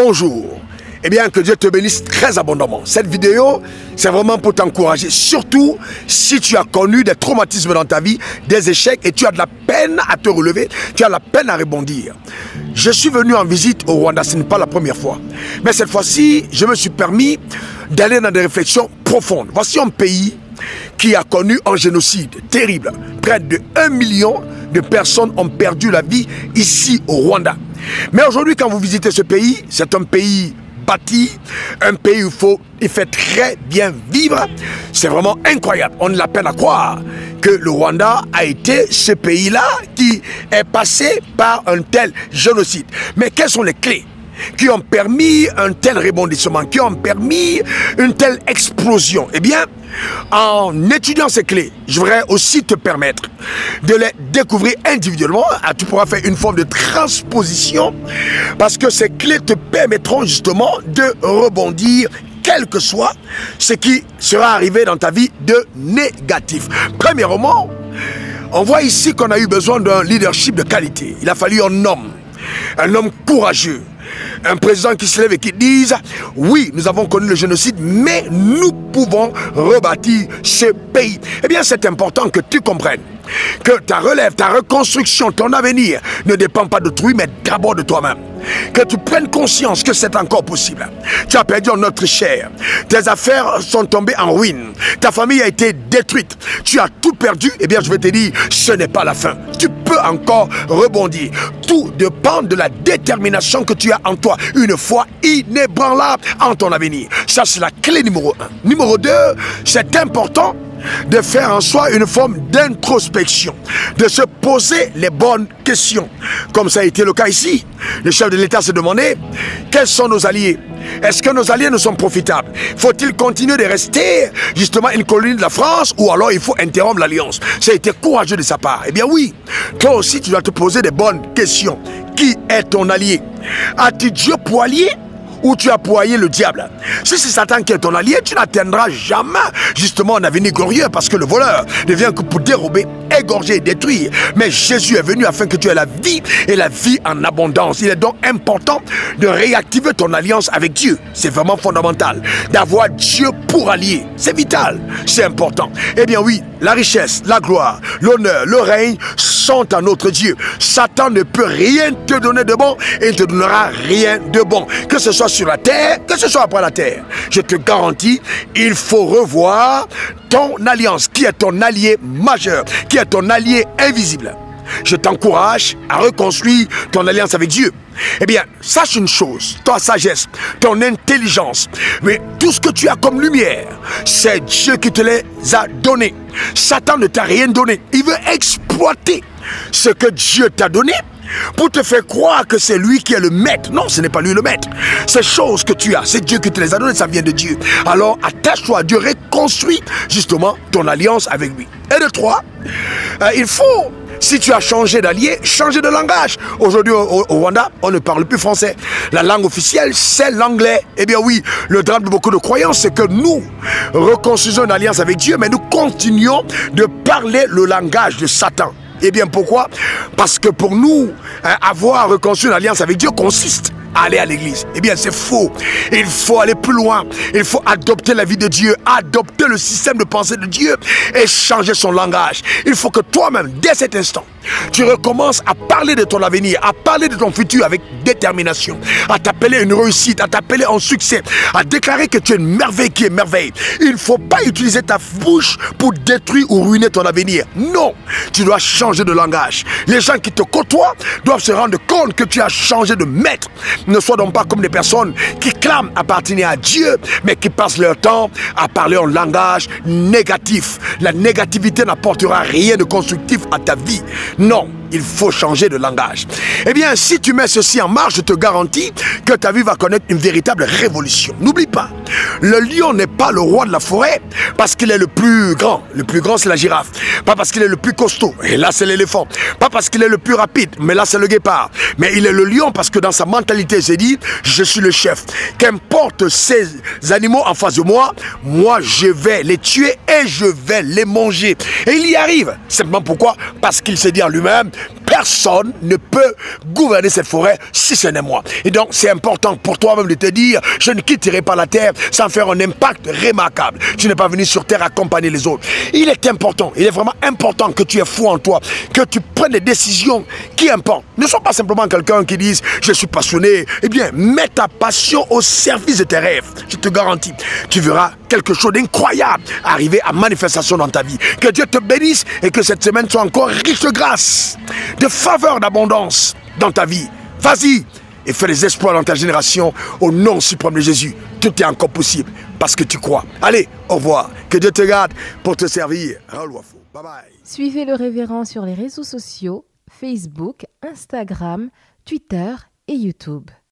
bonjour. Eh bien, que Dieu te bénisse très abondamment. Cette vidéo, c'est vraiment pour t'encourager. Surtout si tu as connu des traumatismes dans ta vie, des échecs et tu as de la peine à te relever, tu as de la peine à rebondir. Je suis venu en visite au Rwanda, ce n'est pas la première fois. Mais cette fois-ci, je me suis permis d'aller dans des réflexions profondes. Voici un pays qui a connu un génocide terrible. Près de 1 million de personnes ont perdu la vie ici au Rwanda. Mais aujourd'hui, quand vous visitez ce pays, c'est un pays bâti, un pays où il fait très bien vivre. C'est vraiment incroyable. On a la peine à croire que le Rwanda a été ce pays-là qui est passé par un tel génocide. Mais quelles sont les clés qui ont permis un tel rebondissement, qui ont permis une telle explosion? Eh bien, en étudiant ces clés, je voudrais aussi te permettre de les découvrir individuellement. Tu pourras faire une forme de transposition parce que ces clés te permettront justement de rebondir quel que soit ce qui sera arrivé dans ta vie de négatif. Premièrement, on voit ici qu'on a eu besoin d'un leadership de qualité. Il a fallu un homme courageux, un président qui se lève et qui dise oui, nous avons connu le génocide, mais nous pouvons rebâtir ce pays. Eh bien, c'est important que tu comprennes que ta relève, ta reconstruction, ton avenir ne dépend pas d'autrui, mais d'abord de toi-même. Que tu prennes conscience que c'est encore possible. Tu as perdu en notre chair. Tes affaires sont tombées en ruine. Ta famille a été détruite. Tu as tout perdu. Eh bien, je vais te dire, ce n'est pas la fin. Tu peux encore rebondir. Tout dépend de la détermination que tu as en toi. Une foi inébranlable en ton avenir. Ça, c'est la clé numéro 1. Numéro 2, c'est important de faire en soi une forme d'introspection, de se poser les bonnes questions. Comme ça a été le cas ici. Le chef de l'État s'est demandé quels sont nos alliés. Est-ce que nos alliés nous sont profitables? Faut-il continuer de rester justement une colonie de la France ou alors il faut interrompre l'alliance? Ça a été courageux de sa part. Eh bien oui, toi aussi tu dois te poser des bonnes questions. Qui est ton allié? As-tu Dieu pour allié? Où tu as pour allier le diable? Si c'est Satan qui est ton allié, tu n'atteindras jamais justement un avenir glorieux, parce que le voleur ne vient que pour dérober, égorger et détruire. Mais Jésus est venu afin que tu aies la vie et la vie en abondance. Il est donc important de réactiver ton alliance avec Dieu. C'est vraiment fondamental d'avoir Dieu pour allié. C'est vital, c'est important. Eh bien oui, la richesse, la gloire, l'honneur, le règne sont à notre Dieu. Satan ne peut rien te donner de bon et il ne te donnera rien de bon. Que ce soit sur la terre, que ce soit après la terre. Je te garantis, il faut revoir ton alliance, qui est ton allié majeur, qui est ton allié invisible. Je t'encourage à reconstruire ton alliance avec Dieu. Eh bien, sache une chose, ta sagesse, ton intelligence, mais tout ce que tu as comme lumière, c'est Dieu qui te les a donnés. Satan ne t'a rien donné. Il veut exploiter ce que Dieu t'a donné pour te faire croire que c'est lui qui est le maître. Non, ce n'est pas lui le maître. Ces choses que tu as, c'est Dieu qui te les a données, ça vient de Dieu. Alors attache-toi à Dieu, reconstruis justement ton alliance avec lui. Et de 3, il faut, si tu as changé d'allié, changer de langage. Aujourd'hui au Rwanda, on ne parle plus français. La langue officielle, c'est l'anglais. Eh bien oui, le drame de beaucoup de croyants, c'est que nous reconstruisons une alliance avec Dieu, mais nous continuons de parler le langage de Satan. Eh bien pourquoi? Parce que pour nous, avoir reconstruit une alliance avec Dieu consiste à aller à l'église. Eh bien c'est faux. Il faut aller plus loin. Il faut adopter la vie de Dieu, adopter le système de pensée de Dieu et changer son langage. Il faut que toi-même, dès cet instant, tu recommences à parler de ton avenir, à parler de ton futur avec détermination, à t'appeler une réussite, à t'appeler un succès, à déclarer que tu es une merveille qui est merveille. Il ne faut pas utiliser ta bouche pour détruire ou ruiner ton avenir. Non, tu dois changer de langage. Les gens qui te côtoient doivent se rendre compte que tu as changé de maître. Ne sois donc pas comme des personnes qui clament appartenir à Dieu, mais qui passent leur temps à parler en langage négatif. La négativité n'apportera rien de constructif à ta vie. Non, il faut changer de langage. Eh bien, si tu mets ceci en marche, je te garantis que ta vie va connaître une véritable révolution. N'oublie pas, Le lion n'est pas le roi de la forêt parce qu'il est le plus grand. Le plus grand, c'est la girafe. Pas parce qu'il est le plus costaud, et là c'est l'éléphant. Pas parce qu'il est le plus rapide, mais là c'est le guépard. Mais il est le lion parce que dans sa mentalité, il s'est dit, je suis le chef. Qu'importe ces animaux en face de moi, moi je vais les tuer et je vais les manger. Et il y arrive. Simplement pourquoi? Parce qu'il s'est dit en lui-même, personne ne peut gouverner cette forêt si ce n'est moi. Et donc c'est important pour toi-même de te dire, je ne quitterai pas la terre sans faire un impact remarquable. Tu n'es pas venu sur terre accompagner les autres. Il est important, il est vraiment important que tu aies foi en toi, que tu prennes des décisions qui importent. Ne sois pas simplement quelqu'un qui dise, je suis passionné. Eh bien, mets ta passion au service de tes rêves. Je te garantis, tu verras quelque chose d'incroyable arriver à manifestation dans ta vie. Que Dieu te bénisse et que cette semaine soit encore riche de grâce, de faveur, d'abondance dans ta vie. Vas-y et fais des exploits dans ta génération au nom suprême de Jésus. Tout est encore possible parce que tu crois. Allez, au revoir. Que Dieu te garde pour te servir. Bye bye. Suivez le révérend sur les réseaux sociaux, Facebook, Instagram, Twitter et YouTube.